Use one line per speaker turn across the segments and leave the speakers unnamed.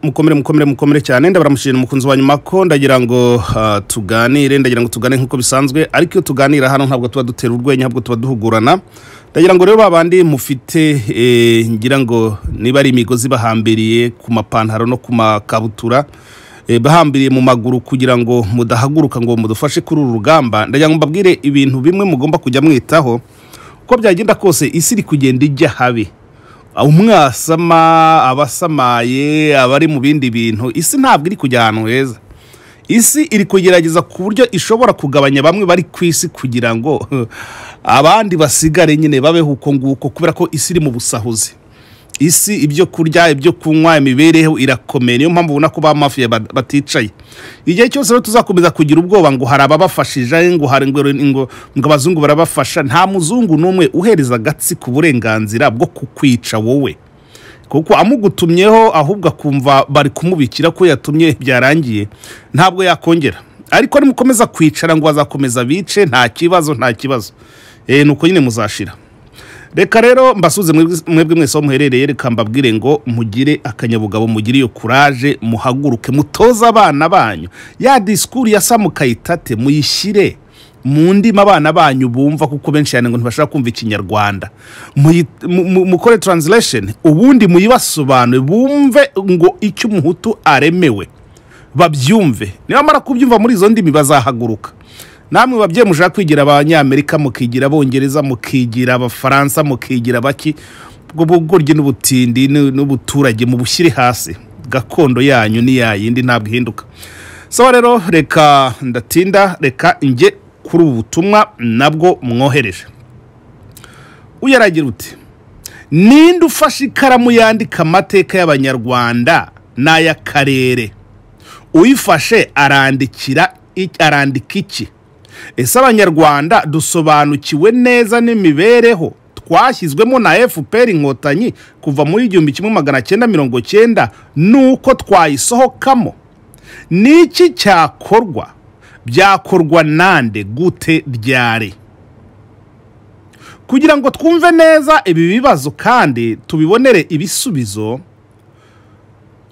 mukomere cyane ndabaramushije umukunzi wa nyuma ko ndagira ngo tuganire nkuko bisanzwe ariko iyo tuganira hano ntabwo tuba dutera urwenya ntabwo tuba duhugurana ndagira ngo rero babandi mufite ngira ngo niba ari imigozi bahambiriye ku mapantaro no ku makabutura bahambiriye mu maguru kugira ngo mudahaguruka ngo mudufashe kuri uru rugamba ndagira ngo mbabwire ibintu bimwe mugomba kujya mwitaho uko byagenda kose isi iri kugenda ijya habi umwasama abasamaye abari mu bindi bintu isi ntabwo iri kujya ahantu heza isi iri kugerageza ku buryo ishobora kugabanya bamwe bari ku isi kugira ngo abandi basigare nyine babeho uko nguko kubera ko isi iri mu busahuzi isi ibyo kurya ibyo kunywa imibereho irakomeye niyo mpamvu ubona ko ba mafia baticaye igihe cyose rero tuzakomeza kugira ubwoba ngo hari ababafashije ngo hari ngo abazungu barabafasha nta muzungu n'umwe uhereza agatsi ku burenganzira bwo kukwica wowe kuko amugutumyeho ahubwo akumva bari kumubikira ko yatumye byarangiye ntabwo yakongera ariko nimukomeza kwicara ngo bazakomeza bice nta kibazo nuko nyine muzashira reka rero mbasuze mwebwe mwese aho muherereye reka mbabwire ngo mugire akanyabugabo mugire iyo courage muhaguruke mutoza abana banyu ya discours ya Samukayitate muyishyire mu ndimi abana banyu bumva kuko benshi cyane ngo ntibashaka kumva ikinyarwanda mukore translation ubundi muyibasobanure bumve ngo icyo umuhutu aremewe babyumve nibamara kubyumva muri izo ndimi bazahaguruka namwe babye mushaka kwigira abanyamerika mukigira abongereza mukigira abafaransa mukigira baki bw'ubugoryi n'ubutindi n'ubuturage mu bushyire hasi gakondo yanyu ni yayindi ntabwo ihinduka so rero reka ndatinda reka nge kuri ubu butumwa nabwo mwohereje uyaragira uti ninde ufashe ikaramu yandika amateka y'abanyarwanda n'ay'akarere uyifashe arandika iki ese abanyarwanda dusobanukiwe neza n'imibereho twashyizwemo na FPR inkotanyi kuva muri 1990 nuko twayisohokamo niki cyakorwa byakorwa nande gute ryari kugira ngo twumve neza ibi bibazo kandi tubibonere ibisubizo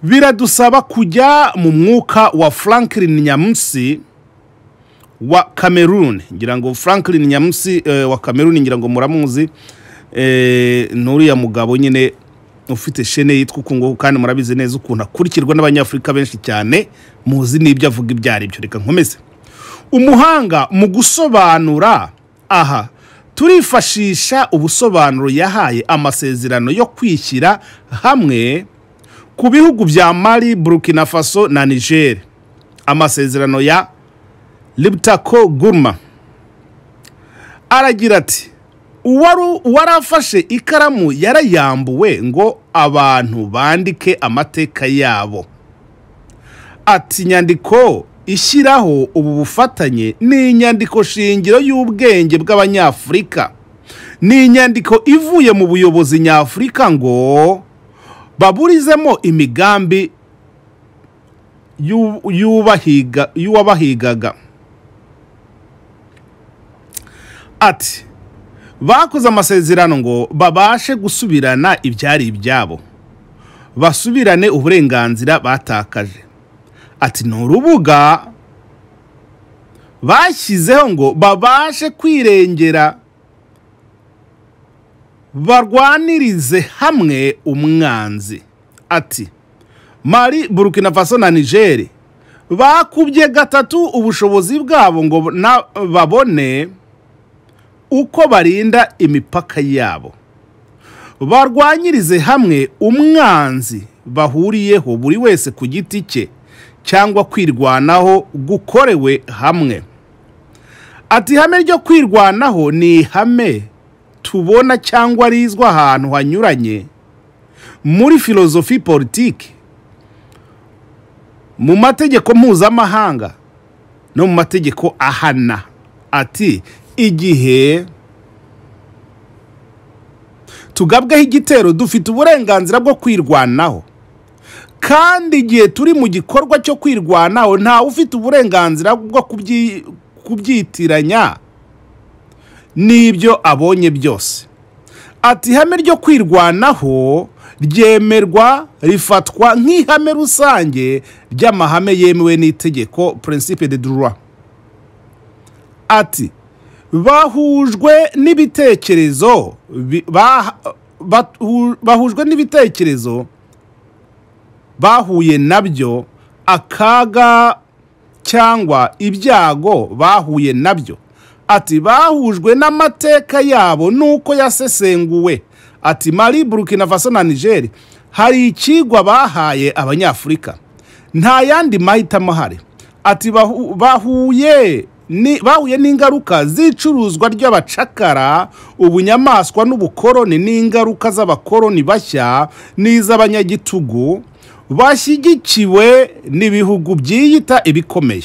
biradusaba kujya mu mwuka wa Franklin Nyamwisi wa Cameroon ngira ngo Franklin Nyamwisi wa Cameroon ngira ngo muramuzi nuriya mugabo nyine ufite shene yitwa ukungo kandi murabizi neza ukuntu akurikirwa n'abanyafrika benshi cyane muzi nibyo avuga ibyari byo reka nkomeze umuhanga mu gusobanura aha turifashisha ubusobanuro yahaye amasezerano yo kwishyira hamwe ku bihugu bya Mali Burkina Faso na Niger amasezerano ya Libtako Gurma aragira ati uwarafashe ikaramu yarayambuwe ngo abantu bandike amateka yabo ati nyandiko ishyiraho ubu bufatanye ni inyandiko shingiro y'ubwenge bw'abanyafrika ni inyandiko ivuye mu buyobozi nyafrika ngo baburizemo imigambi y'uwabahigaga ati bakoze amasezerano ngo babashe gusubirana ibyari ibyabo basubirane uburenganzira batakaje ati n'urubuga bashyizeho ngo babashe kwirengera barwanirize hamwe umwanzi ati Mali Burkina Faso na Niger bakubye gatatu ubushobozi bwabo ngo babone uko barinda imipaka yabo barwanyirize hamwe umwanzi bahuriyeho buri wese ku giti cye cyangwa kwirwanaho gukorewe hamwe ati ihame ryo kwirwanaho ni ihame tubona cyangwa rizwa ahantu hanyuranye muri filozofi politiki mu mategeko mpuzamahanga no mu mategeko ahana ati igihe tugabwaho igitero dufite uburenganzira bwo kwirwanaho kandi igihe turi mu gikorwa cyo kwirwanaho nta ufite uburenganzira bwo kubyitiranya n'ibyo abonye byose ati ihame ryo kwirwanaho ryemerwa rifatwa nk'ihame rusange ry'amahame yemewe n'itegeko principe de droit. Ati bahujwe n'ibitekerezo bahuye nabyo, akaga cyangwa ibyago bahuye nabyo. Ati bahujwe n'amateka yabo nuko yasesenguwe. Ati Mali, Burkina Faso na Niger hari ikigwa bahaye abanyafurika, nta yandi mahitamo hari. Ati bahuye n'ingaruka z'icuruzwa ry'abacakara, ubunyamaswa n'ubukoroni, n'ingaruka z'abakoroni bashya n'iz'abanyagitugu bashyigikiwe n'ibihugu byiyita ibikomeye.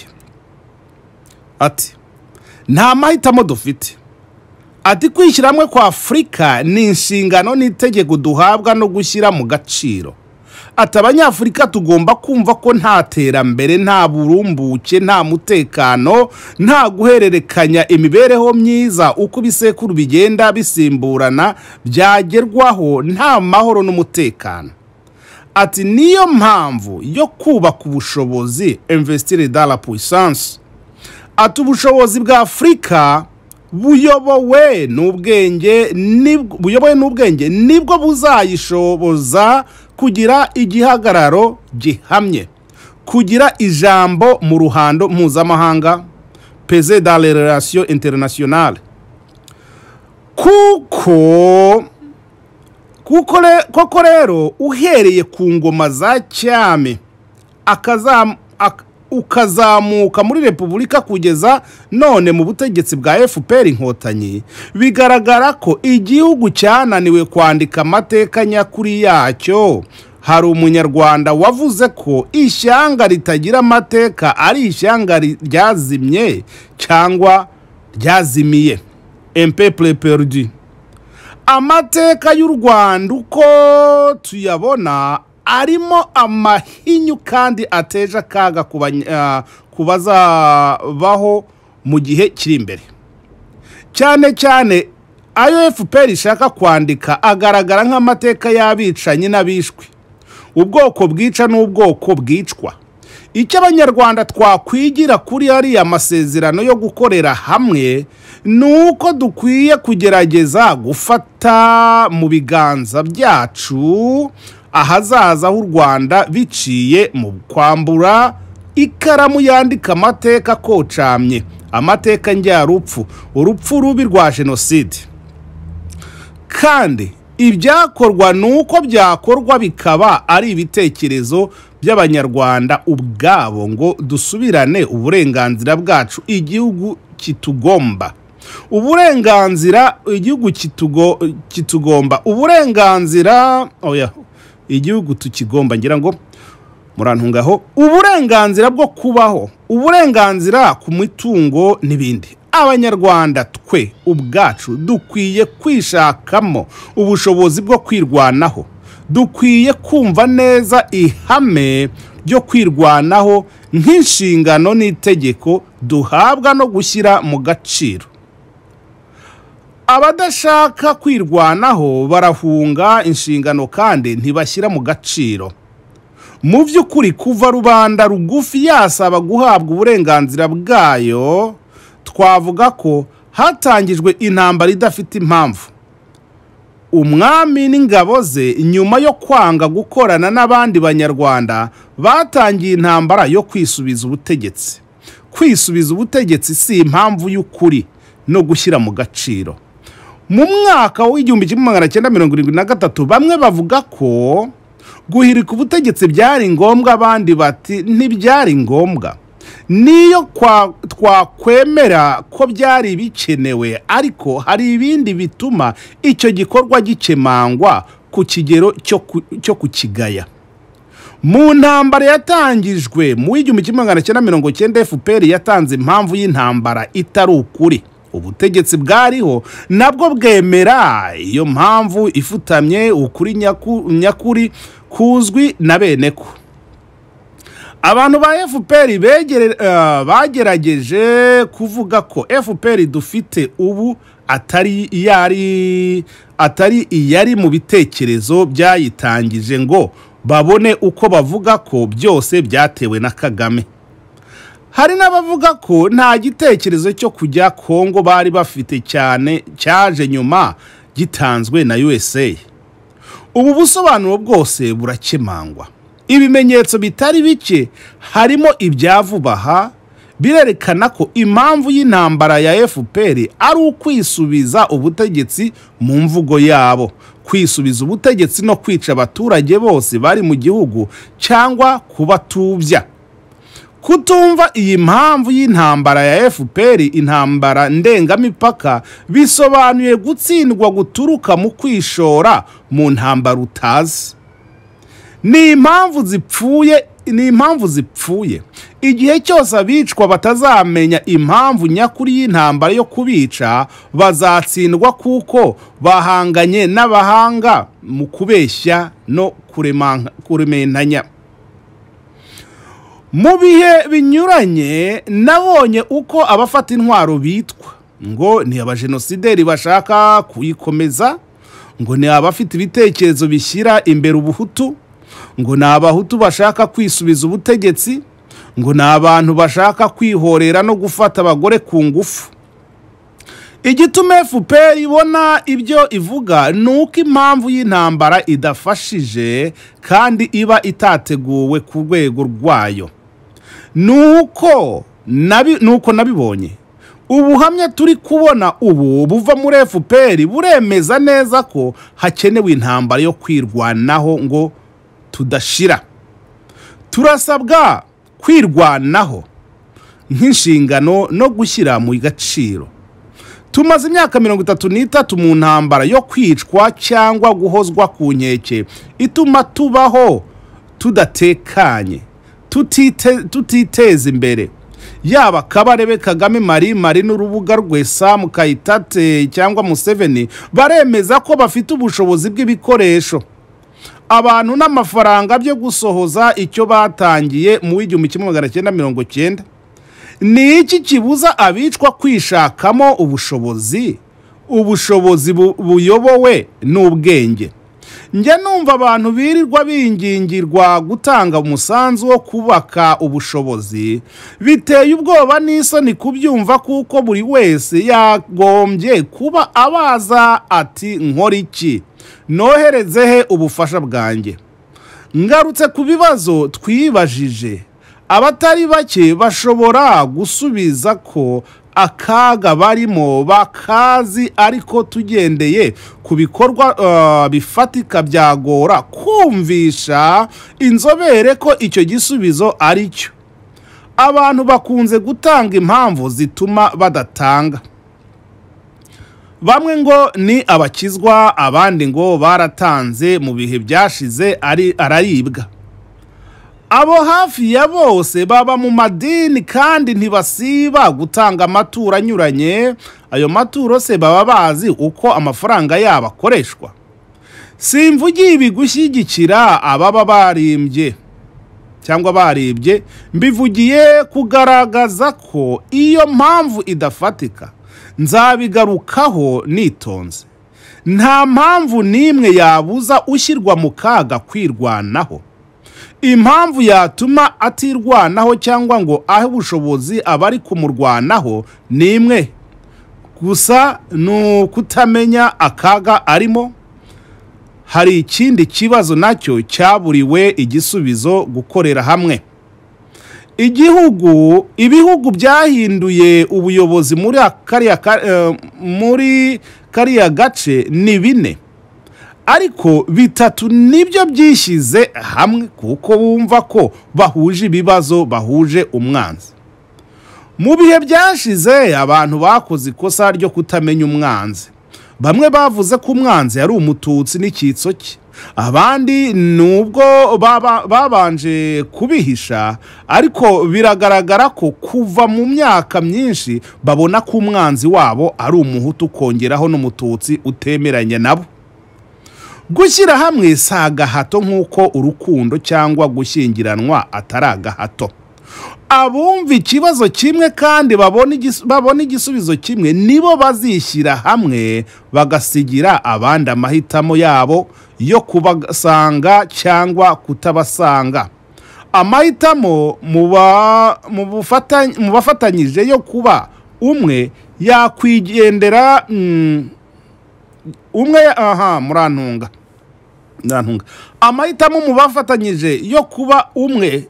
Ati nta mahitamo dufite. Ati kwishyira hamwe kwa Afurika ni inshingano n'itegeko duhabwa no gushyira mu gaciro. Ati abanyafurika tugomba kumva ko nta terambere, nta burumbuke, nta mutekano, nta guhererekanya imibereho myiza uko ibisekuru bigenda bisimburana byagerwaho nta mahoro n'umutekano. Ati niyo mpamvu yo kubaka ubushobozi, investir dans la puissance. Ati ubushobozi bwa Afurika buyobowe n'ubwenge nibwo buzayishoboza kugira igihagararo gihamye, kugira ijambo mu ruhando mpuzamahanga, peser dans les relations internationales. Koko rero uhereye ku ngoma za cyame ukazamuka muri Repubulika kugeza none mu butegetsi bwa FPR Inkotanyi, bigaragara ko igihugu cyananiwe kwandika amateka nyakuri yacyo. Hari umunyarwanda wavuze ko ishyanga ritagira amateka ari ishyanga ryazimye cyangwa ryazimiye, un peuple perdu. Amateka y'u Rwanda uko tuyabona arimo amahinyu kandi ateje akaga kubazabaho mu gihe kiri imbere. Cyane cyane ayo FPR ishaka kwandika agaragara nk'amateka y'abicanyi n'abishwe, ubwoko bwica n'ubwoko bwicwa. Icyo abanyarwanda twakwigira kuri ariya masezerano yo gukorera hamwe nuko dukwiye kugerageza gufata mu biganza byacu ahazaza h'u Rwanda biciye mu kwambura ikaramu yandika amateka kocamye, amateka njyarupfu, urupfu rubi rwa jenoside. Kandi ibyakorwa nuko byakorwa bikaba ari ibitekerezo by'abanyarwanda ubwabo ngo dusubirane uburenganzira bwacu igihugu kitugomba. Uburenganzira igihugu kitugomba, uburenganzira igihugu tukigomba, ngira ngo murantungaho, uburenganzira bwo kubaho, uburenganzira ku mitungo n'ibindi. Abanyarwanda twe ubwacu dukwiye kwishakamo ubushobozi bwo kwirwanaho. Dukwiye kumva neza ihame ryo kwirwanaho nk'inshingano n'itegeko duhabwa no gushyira mu gaciro. Abadashaka kwirwanaho barahunga inshingano kandi ntibashyira mu gaciro. Mu by'ukuri kuva rubanda rugufi yasaba guhabwa uburenganzira bwayo, twavuga ko hatangijwe intambara idafite impamvu. Umwami n'ingabo ze nyuma yo kwanga gukorana n'abandi banyarwanda batangiye intambara yo kwisubiza ubutegetsi. Kwisubiza ubutegetsi si impamvu y'ukuri no gushyira mu gaciro. Mu mwaka w'1973 bamwe bavuga ko guhirika ubutegetsi byari ngombwa, abandi bati ntibyari ngombwa. Niyo twakwemera ko byari bikenewe, ariko hari ibindi bituma icyo gikorwa gikemangwa ku kigero cyo kukigaya. Mu ntambara yatangijwe mu 1990 FPR yatanze impamvu y'intambara itari ukuri. Ubutegetsi bwariho nabwo bwemera iyo mpamvu ifutamye ukuri nyakuri kuzwi na bene ko. Abantu ba FPR bagerageje kuvuga ko FPR dufite ubu atari iyari mu bitekerezo byayitangije ngo babone uko bavuga ko byose byatewe na Kagame. Hari n'abavuga ko nta gitekerezo cyo kujya Kongo bari bafite cyane cyaje nyuma gitanzwe na USA. Ubu busobanuro bwose burakemangwa. Ibimenyetso bitari bike harimo ibyavubaha birerekana ko impamvu y'intambara ya FPR ari ukwisubiza ubutegetsi mu mvugo yabo, kwisubiza ubutegetsi no kwica abaturage bose bari mu gihugu cyangwa kubatubya. Kutumva iyi mpamvu y'intambara ya FPR, intambara ndengamipaka, bisobanuye gutsindwa guturuka mu kwishora mu ntambara utazi. Ni impamvu zipfuye. Igihe cyose abicwa batazamenya impamvu nyakuri y'intambara yo kubica, bazatsindwa kuko bahanganye n'abahanga mu kubeshya no kurementanya. Mu bihe binyuranye nabonye uko abafata intwaro bitwa, ngo ni abajenosideri bashaka kuyikomeza, ngo ni abafite ibitekerezo bishyira imbere ubuhutu, ngo ni abahutu bashaka kwisubiza ubutegetsi, ngo ni abantu bashaka kwihorera no gufata abagore ku ngufu. Igituma FPR ibona ibyo ivuga nuko impamvu y'intambara idafashije kandi iba itateguwe ku rwego rwayo. Nuko nabibonye. Ubuhamya turi kubona ubu buva muri FPR buremeza neza ko hakenewe intambara yo kwirwanaho ngo tudashira. Turasabwa kwirwanaho nk'inshingano no gushyira mu gaciro. Tumaze imyaka 33 mu ntambara yo kwicwa cyangwa guhozwa ku nkeke ituma tubaho tudatekanye, tutiteza imbere. Yaba Kabarebe, Kagame, Mari n'urubuga rwe Sam Kayitate cyangwa Museveni baremeza ko bafite ubushobozi bw'ibikoresho, abantu n'amafaranga byo gusohoza icyo batangiye mu 1990. Ni iki kibuza abicwa kwishakamo ubushobozi buyobowe n'ubwenge? Njye numva abantu birirwa bingingirwa gutanga umusanzu wo kubaka ubushobozi biteye ubwoba n'isoni kubyumva, kuko buri wese yagombye kuba abaza ati nkora iki, noherezehe ubufasha bwanjye. Ngarutse ku bibazo twibajije, abatari bake bashobora gusubiza ko akaga barimo bakazi, ariko tugendeye ku bikorwa bifatika byagora kumvisha inzobere ko icyo gisubizo ari cyo. Abantu bakunze gutanga impamvu zituma badatanga. Bamwe ngo ni abakizwa, abandi ngo baratanze mu bihe byashize araribwa. Abo hafi ya bose baba mu madini kandi ntibasiba gutanga amaturo anyuranye. Ayo maturo se baba bazi uko amafaranga yabo akoreshwa. Simvugiye ibi gushyigikira ababa barimbye cyangwa baribye, mbivugiye kugaragaza ko iyo mpamvu idafatika. Nzabigarukaho nitonze. Nta mpamvu n'imwe yabuza ushyirwa mu kaga kwirwanaho. Impamvu yatuma atirwanaho cyangwa ngo ahe ubushobozi abari kumurwanaho ni imwe gusa, ni kutamenya akaga arimo. Hari ikindi kibazo nacyo cyaburiwe igisubizo: gukorera hamwe. Ibihugu byahinduye ubuyobozi muri kariya gace ni 4, ariko 3 nibyo byishyize hamwe kuko bumva ko bahuje ibibazo, bahuje umwanzi. Mu bihe byashize abantu bakoze ikosa ryo kutamenya umwanzi. Bamwe bavuze ko umwanzi yari umututsi n'icyitso cye, abandi nubwo babanje kubihisha, ariko biragaragara ko kuva mu myaka myinshi babona ko umwanzi wabo ari umuhutu, kongeraho n'umututsi utemeranya nabo. Gushyira hamwe si agahato nk'uko urukundo cyangwa gushyingiranwa atari agahato. abumva ikibazo kimwe kandi babona igisubizo kimwe nibo bazishyira hamwe bagasigira abandi amahitamo yabo yo kubasanga cyangwa kutabasanga. Amahitamo mu bafatanyije yo kuba umwe yakwigendera murantunga. Amahitamo mu bafatanyije yo kuba umwe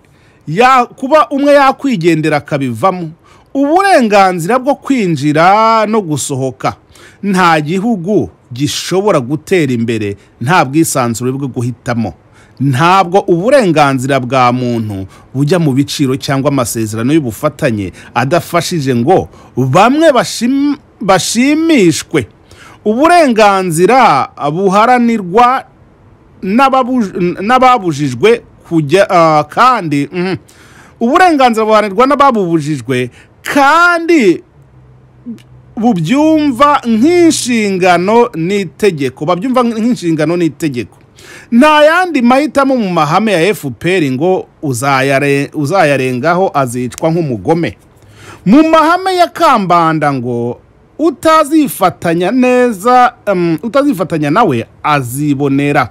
yakwigendera akabivamo. Uburenganzira bwo kwinjira no gusohoka. Nta gihugu gishobora gutera imbere nta bwisanzure bwo guhitamo. Ntabwo uburenganzira bwa muntu bujya mu biciro cyangwa amasezerano y'ubufatanye adafashije ngo bamwe bashimishwe. Uburenganzira buharanirwa n'ababujijwe kujya kandi uburenganzira buharanirwa n'ababubujijwe kandi babyumva nk'inshingano n'itegeko. Nta yandi mahitamo mu mahame ya FPR ngo uzayarengaho azicwa nk'umugome. Mu mahame ya Kambanda ngo utazifatanya nawe azibonera.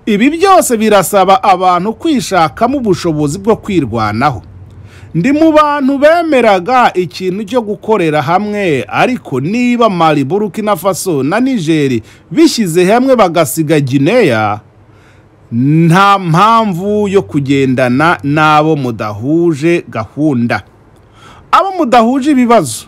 Ibi byose birasaba abantu kwishakamo ubushobozi bwo kwirwanaho. Ndi mu bantu bemeraga ikintu cyo gukorera hamwe, ariko niba Mali, Burkina Faso na Niger bishyize hamwe bagasiga Guinea, nta mpamvu yo kugendana n'abo mudahuje gahunda. Abo mudahuje ibibazo,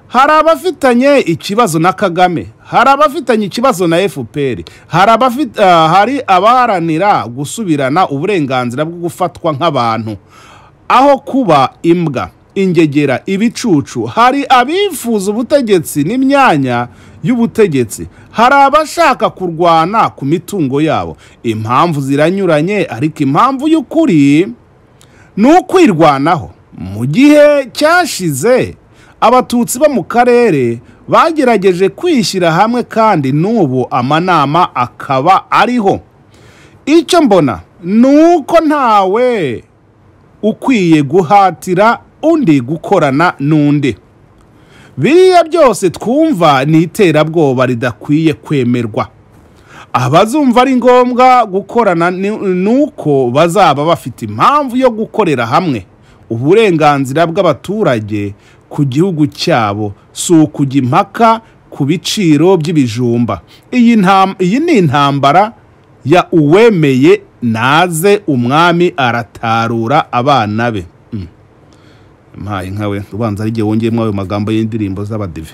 hari abafitanye ikibazo na Kagame, hari abafitanye ikibazo na FPR, hari abaharanira gusubirana uburenganzira bwo gufatwa nk'abantu aho kuba imbwa, ingegera, ibicucu. Hari abifuza ubutegetsi n'imyanya y'ubutegetsi, hari abashaka kurwana ku mitungo yabo. Impamvu ziranyuranye, ariko impamvu y'ukuri ni ukwirwanaho. Mu gihe cyashize abatutsi bo mu karere bagerageje kwishyira hamwe kandi n'ubu amanama akaba ariho. Icyo mbona nuko ntawe ukwiye guhatira undi gukorana n'undi. Biriya byose twumva ni iterabwoba ridakwiye kwemerwa. Abazumva ari ngombwa gukorana nuko bazaba bafite impamvu yo gukorera hamwe. Uburenganzira bw'abaturage ku gihugu cyabo si ukujya impaka ku biciro by'ibijumba. Iyi ni intambara ya uwemeye naze umwami aratarura abana be. Mpaye nkawe ubanza ari gihe wongeyemo ayo magambo y'indirimbo z'abadive.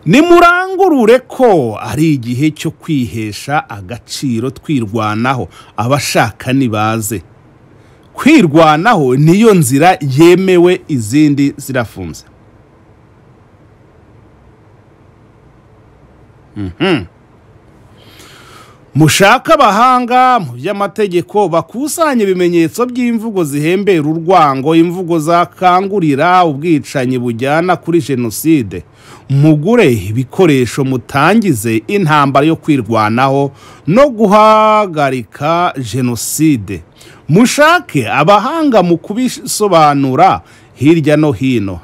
Nimurangurure ko ari igihe cyo kwihesha agaciro twirwanaho. Abashaka nibaze. Kwirwanaho niyo nzira yemewe, izindi zirafunze. Mushaka abahanga mu by'amategeko bakusanya ibimenyetso by'imvugo zihembera urwango, imvugo zakangurira ubwicanyi bujyana kuri jenoside. Mugure ibikoresho mutangize intambara yo kwirwanaho no guhagarika jenoside. Mushake abahanga mu kubisobanura hirya no hino,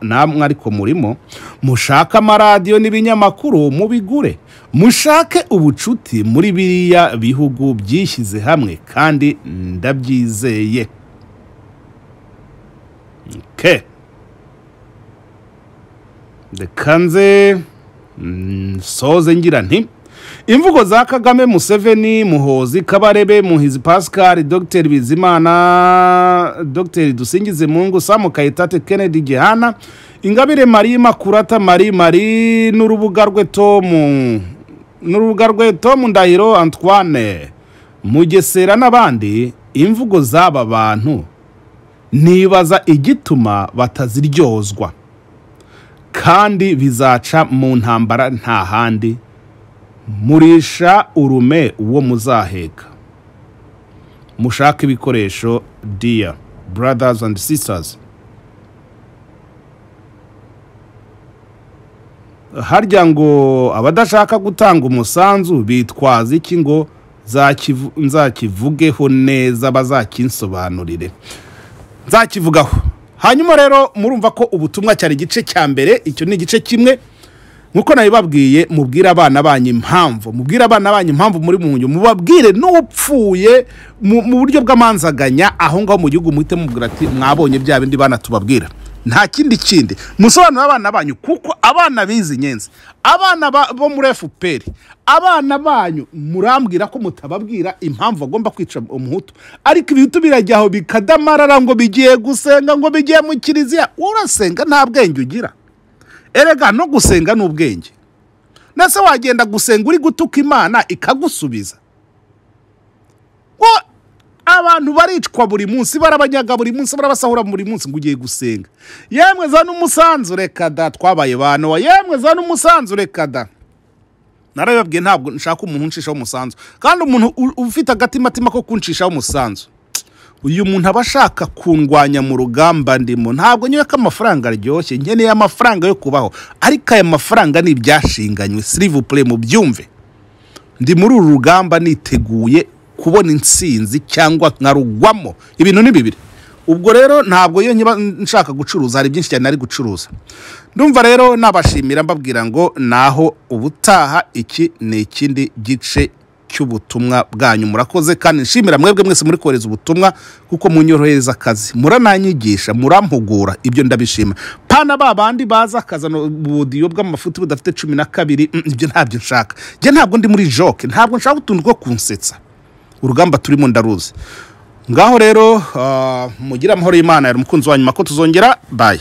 namwe ariko murimo. Mushake amaradiyo n'ibinyamakuru mubigure. Mushake ubucuti muri biriya bihugu byishyize hamwe kandi ndabyizeye. Dekanze soze ngira nti imvugo za Kagame, Museveni, Muhozi, Kabarebe, Muhizi Pascal, Dr. Bizimana, Dr. Dusingizemungu, Sam Kayitare, Kennedy Gihana, Ingabire Marie, Makurata Marie n'urubuga rwe Tom Ndahiro Antoine, Mugesera n'abandi. Imvugo z'aba bantu nibaza igituma bataziryozwa, kandi bizaca mu ntambara nta handi. Murisha urume uwo muzaheka. Mushaka ibikoresho, dear brothers and sisters. Harya ngo abadashaka gutanga umusanzu bitwaza iki ngo nzakivugeho neza bazakinsobanurire. nzakivugaho. Hanyuma rero murumva ko ubutumwa cyari igice cya mbere, icyo ni igice kimwe. Nkuko nabibabwiye, mubwira abana banyu impamvu, muri muhunyo, mubabwire n'upfuye mu buryo bw'amanzaganya aho ngaho mu gihugu, muhite mubwira ati mwabonye bya bindi bana tubabwira. Nta kindi musobanura abana banyu, kuko abana bizi nyenzi, abana bo muri FPR, abana banyu murambwira ko mutababwira impamvu bagomba kwica umuhutu, ariko ibihutu birajyaho bikadamarara ngo bigiye gusenga, ngo bigiye mu kiliziya. Urasenga nta bwenge ugira? Erega no gusenga n'ubwenge. Nase wagenda gusenga uri gutuka Imana ikagusubiza? Abantu baricwa buri munsi, barabanyaga buri munsi, barabasahura buri munsi ngo ugiye gusenga. Yemwe za n'umusanzu reka da, twabaye bano, yemwe za n'umusanzu reka da. Narababwiye ntabwo nshaka umuntu unshishaho umusanzu, kandi umuntu ufite agatimatima ko kunshishaho umusanzu, uyu muntu abashaka kundwanya mu rugamba ndimo. Ntabwo nyeka amafaranga aryoshye, nkeneye amafaranga yo kubaho, ariko aya mafaranga ni ibyashinganywe. S'il vous plaît mubyumve, ndi muri uru rugamba niteguye kubona insinzi cyangwa nkarugwamo. Ibintu ni bibiri. Ubwo rero ntabwo iyo nshaka gucuruza, hari byinshi cyane ari gucuruza. Ndumva rero nabashimira mbabwira ngo naho ubutaha. Iki ni ikindi gice cy'ubutumwa bwanyu. Murakoze, kandi nshimira mwebwe mwese muri kohereza ubutumwa, kuko munyorohereza akazi, murananyigisha, murampugura. Ibyo ndabishima. Pana babandi baza akazana ubudiyo bw'amafuti budafite 12, ibyo ntabyo nshaka. Je ntabwo ndi muri joke, ntabwo nshaka utuntu two kunsetsa. Urugamba turimo ndaruzi. Ngaho rero mugira amahoro y'Imana, yari umukunzi wanyu, mako tuzongera. Bye.